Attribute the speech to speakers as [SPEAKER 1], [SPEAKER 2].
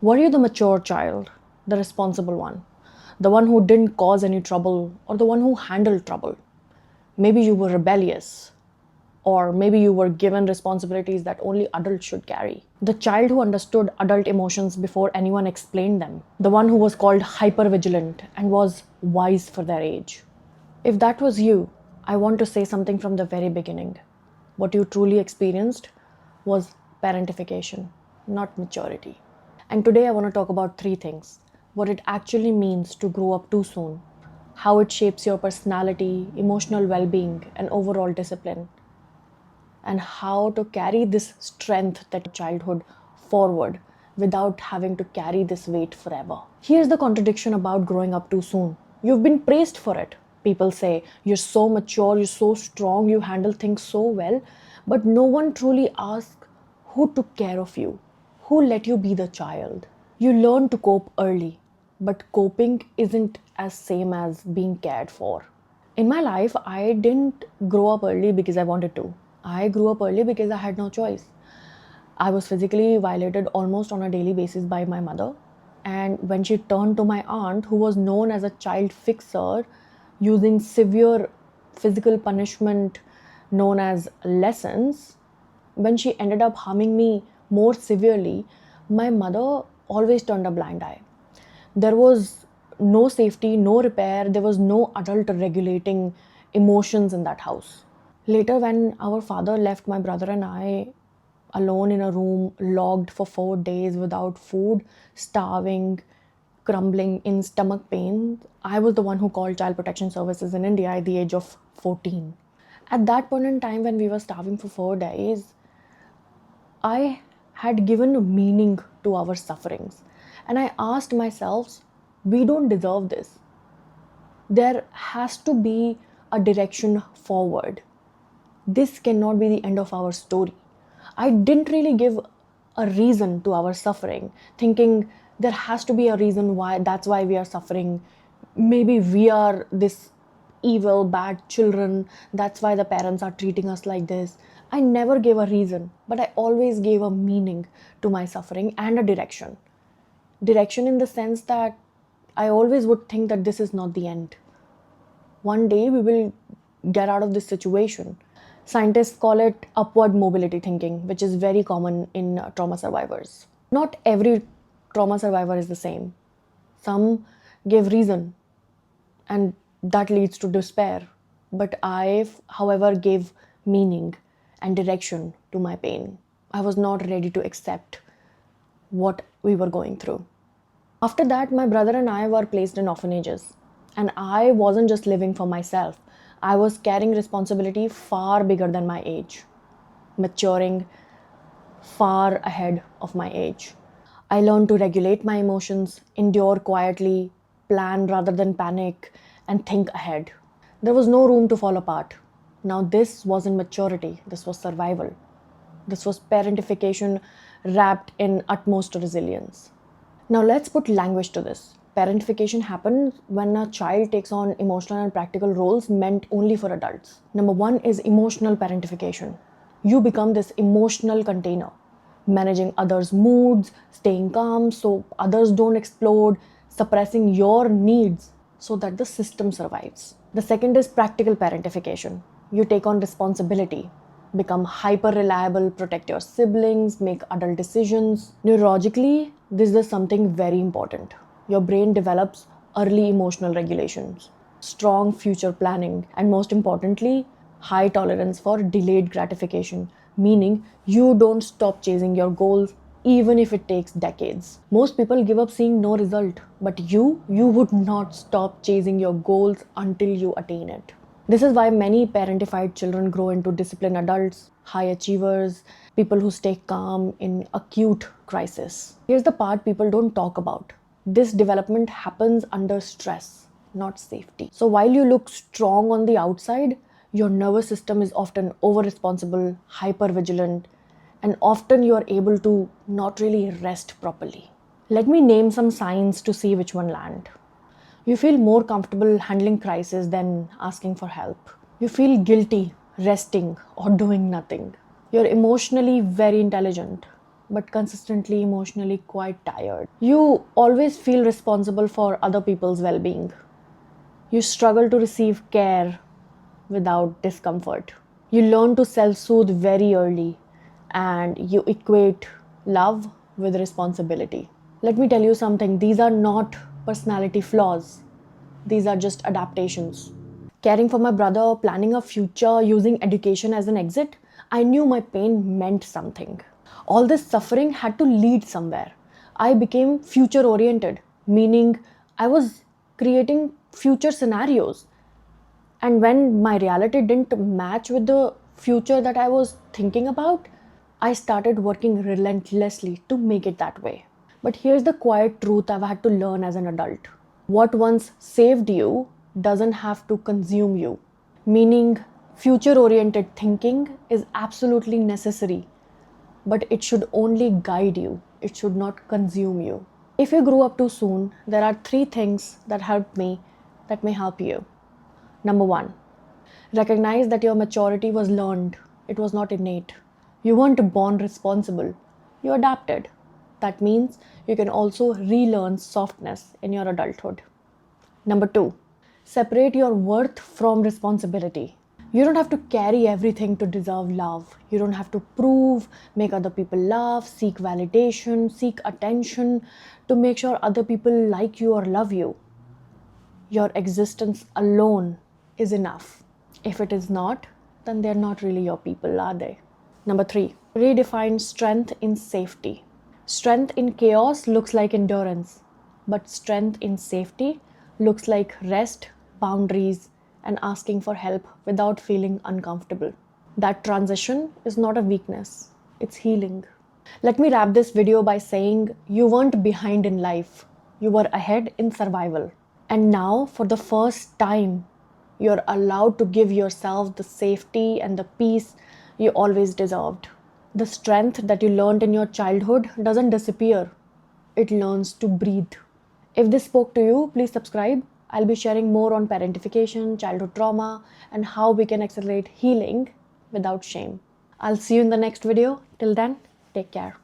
[SPEAKER 1] Were you the mature child, the responsible one, the one who didn't cause any trouble, or the one who handled trouble? Maybe you were rebellious, or maybe you were given responsibilities that only adults should carry. The child who understood adult emotions before anyone explained them, the one who was called hypervigilant and was wise for their age. If that was you, I want to say something from the very beginning. What you truly experienced was parentification, not maturity. And today I want to talk about three things: what it actually means to grow up too soon, how it shapes your personality, emotional well being, and overall discipline, and how to carry this strength that childhood forward without having to carry this weight forever. Here's the contradiction about growing up too soon. You've been praised for it. People say, you're so mature, you're so strong, you handle things so well, but no one truly asks who took care of you, who let you be the child. You learn to cope early, but coping isn't as same as being cared for. In my life, I didn't grow up early because I wanted to. I grew up early because I had no choice. I was physically violated almost on a daily basis by my mother. And when she turned to my aunt, who was known as a child fixer, using severe physical punishment known as lessons, when she ended up harming me more severely, my mother always turned a blind eye. There was no safety, no repair, there was no adult regulating emotions in that house. Later, when our father left my brother and I alone in a room, locked for 4 days without food, starving, crumbling in stomach pain, I was the one who called Child Protection Services in India at the age of 14. At that point in time, when we were starving for 4 days, I had given meaning to our sufferings. And I asked myself, we don't deserve this. There has to be a direction forward. This cannot be the end of our story. I didn't really give a reason to our suffering, thinking there has to be a reason why that's why we are suffering. Maybe we are this evil, bad children, that's why the parents are treating us like this. I never gave a reason, but I always gave a meaning to my suffering and a direction. Direction in the sense that I always would think that this is not the end. One day we will get out of this situation. Scientists call it upward mobility thinking, which is very common in trauma survivors. Not every trauma survivor is the same. Some give reason, and that leads to despair. But I, however, gave meaning and direction to my pain. I was not ready to accept what we were going through. After that, my brother and I were placed in orphanages. And I wasn't just living for myself, I was carrying responsibility far bigger than my age, maturing far ahead of my age. I learned to regulate my emotions, endure quietly, plan rather than panic, and think ahead. There was no room to fall apart. Now, this wasn't maturity, this was survival. This was parentification wrapped in utmost resilience. Now, let's put language to this. Parentification happens when a child takes on emotional and practical roles meant only for adults. Number one is emotional parentification. You become this emotional container, managing others' moods, staying calm so others don't explode, suppressing your needs so that the system survives. The second is practical parentification. You take on responsibility, become hyper reliable, protect your siblings, make adult decisions. Neurologically, this is something very important. Your brain develops early emotional regulations, strong future planning, and most importantly, high tolerance for delayed gratification, meaning you don't stop chasing your goals even if it takes decades. Most people give up seeing no result, but you would not stop chasing your goals until you attain it. This is why many parentified children grow into disciplined adults, high achievers, people who stay calm in acute crisis. Here's the part people don't talk about. This development happens under stress, not safety. So while you look strong on the outside, your nervous system is often over responsible, hyper vigilant, and often you are able to not really rest properly. Let me name some signs to see which one land. You feel more comfortable handling crisis than asking for help. You feel guilty resting or doing nothing. You're emotionally very intelligent, but consistently emotionally quite tired. You always feel responsible for other people's well being. You struggle to receive care without discomfort. You learn to self soothe very early, and you equate love with responsibility. Let me tell you something, these are not personality flaws, these are just adaptations. Caring for my brother, planning a future, using education as an exit, I knew my pain meant something. All this suffering had to lead somewhere. I became future oriented, meaning I was creating future scenarios. And when my reality didn't match with the future that I was thinking about, I started working relentlessly to make it that way. But here's the quiet truth I've had to learn as an adult. What once saved you doesn't have to consume you. Meaning, future oriented thinking is absolutely necessary, but it should only guide you, it should not consume you. If you grew up too soon, there are three things that helped me that may help you. Number one, recognize that your maturity was learned, it was not innate. You weren't born responsible, you adapted. That means you can also relearn softness in your adulthood. Number two, separate your worth from responsibility. You don't have to carry everything to deserve love. You don't have to prove, make other people laugh, seek validation, seek attention to make sure other people like you or love you. Your existence alone is enough. If it is not, then they're not really your people, are they? Number three, redefine strength in safety. Strength in chaos looks like endurance, but strength in safety looks like rest, boundaries, and asking for help without feeling uncomfortable. That transition is not a weakness, it's healing. Let me wrap this video by saying you weren't behind in life, you were ahead in survival. And now, for the first time, you're allowed to give yourself the safety and the peace you always deserved. The strength that you learned in your childhood doesn't disappear, it learns to breathe. If this spoke to you, please subscribe. I'll be sharing more on parentification, childhood trauma, and how we can accelerate healing without shame. I'll see you in the next video. Till then, take care.